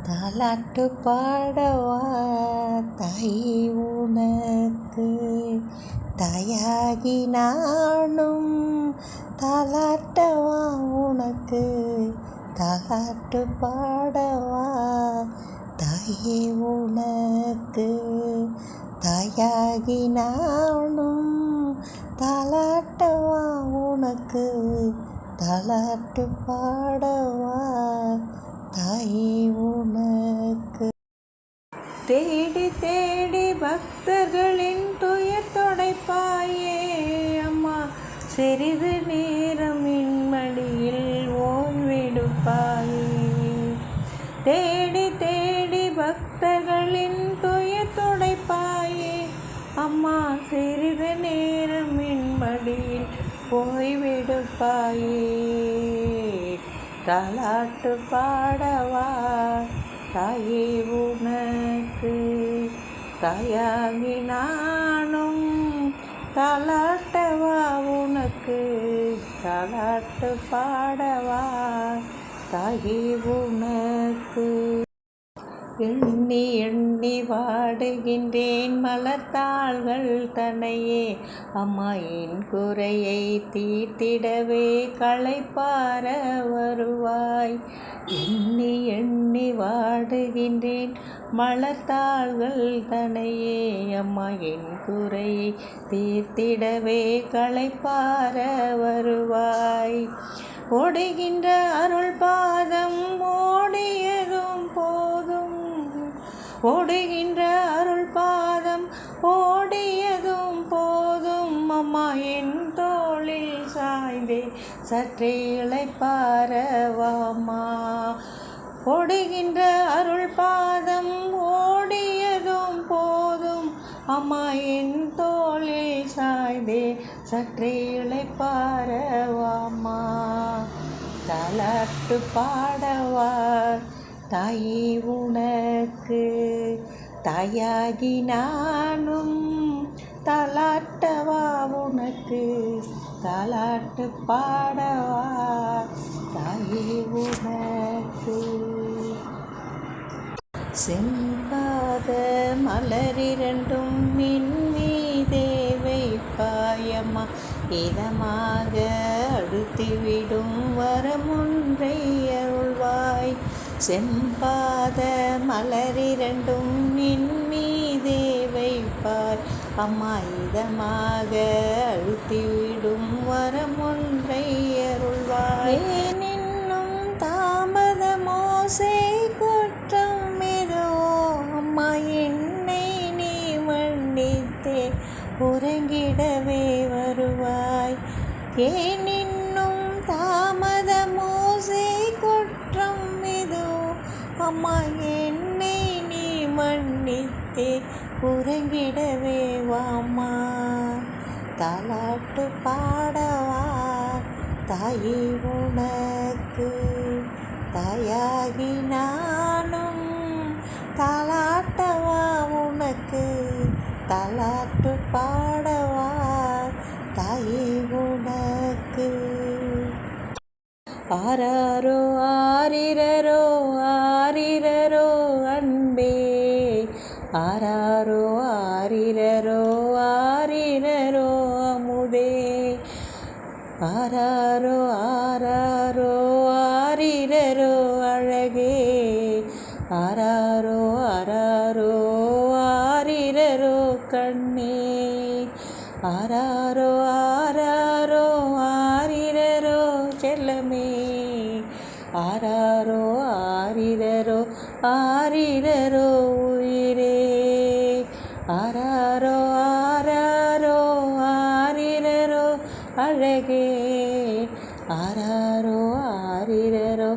தாலாட்டு பாடவா தாய் உனக்கு, தாயாகி நானும் தாலாட்டவா உனக்கு. தாலாட்டு பாடவா தாயே உனக்கு, தாயாகி நானும் தாலாட்டவா உனக்கு. தாலாட்டு பாடவா தாயே உனக்கு. தேடி தேடி பக்தர்களின் துயர் தொடைப்பாயே அம்மா, சிறிது நேரம் மடியில் ஓய்வெடுப்பாயே. தேடி தேடி பக்தர்களின் துயர் தொடைப்பாயே அம்மா, சிறிது நேரம் மடியில் ஓய்வெடுப்பாயே. தாலாட்டு பாடவா தாயே உனக்கு, தாயாகி நானும் தாலாட்டவா உனக்கு. தாலாட்டு பாடவா தாயே உனக்கு. எண்ணி எண்ணி வாடுகின்றேன் மலர்த்தாள்கள் தனையே அம்மா, என் குறையை தீர்த்திடவே களைப்பார வருவாய். எண்ணி எண்ணி வாடுகின்றேன் மலர்த்தாள்கள் தனையே அம்மா, என் குறையை தீர்த்திடவே களைப்பார வருவாய். ஓடுகின்ற அருள் பாதம் ஓடியதும் போதும், ஓடுகின்ற அருள் பாதம் ஓடியதும் போதும் அம்மா, என் தோளில் சாய்ந்தே சற்றே இளைப்பாரவாமா. ஓடுகின்ற அருள் பாதம் ஓடியதும் போதும் அம்மா, என் தோளில் சாய்ந்தே சற்றே இளைப்பாரவாமா. தாலாட்டு பாடவா தாயே உனக்கு, தாயாகி நானும் தாலாட்டவா உனக்கு. தாலாட்டு பாடவா தாயே உனக்கு. செம்பாத மலரிரண்டும் மின் மீதே வைப்பாயம்மா, இதமாக அடுத்துவிடும் வரமொன்றை அருள்வாய். செம்பாத மலரிரண்டும் மின் மீதே வைப்பாய் அம்மா, இதமாக அழுத்திவிடும் வரமொன்றை அருள்வாய். ஏனென்னும் தாமதமோ செய் குற்றம் ஏதோ அம்மா, என்னை நீ மன்னித்தே உறங்கிடவே வருவாய். ஏனென்னும் தாமதமோ செய் குற்றம் ஏதோ அம்மா, என்னை நீ மன்னித்தே உறங்கிடவே வாம்மா. தாலாட்டு பாடவா தாயே உனக்கு, தாயாகி நானும் தாலாட்டவா உனக்கு. தாலாட்டு பாடவா தாயே உனக்கு. ஆராரோ ஆரிரரோ ஆரிரரோ அன்பே, ஆராரோ ஆரிரரோ ஆரிரரோ அமுதே. ஆராரோ ஆராரோ ஆரிரரோ அழகே, ஆராரோ ஆராரோ ஆரிரரோ கண்ணே. ஆராரோ ஆராரோ ஆரிரரோ செல்லமே, ஆராரோ ஆரிரரோ ஆரிரரோ உயிரே. ஆராரோ ஆராரோ ஆரிரரோ அழகே, ஆராரோ ஆரிரரோ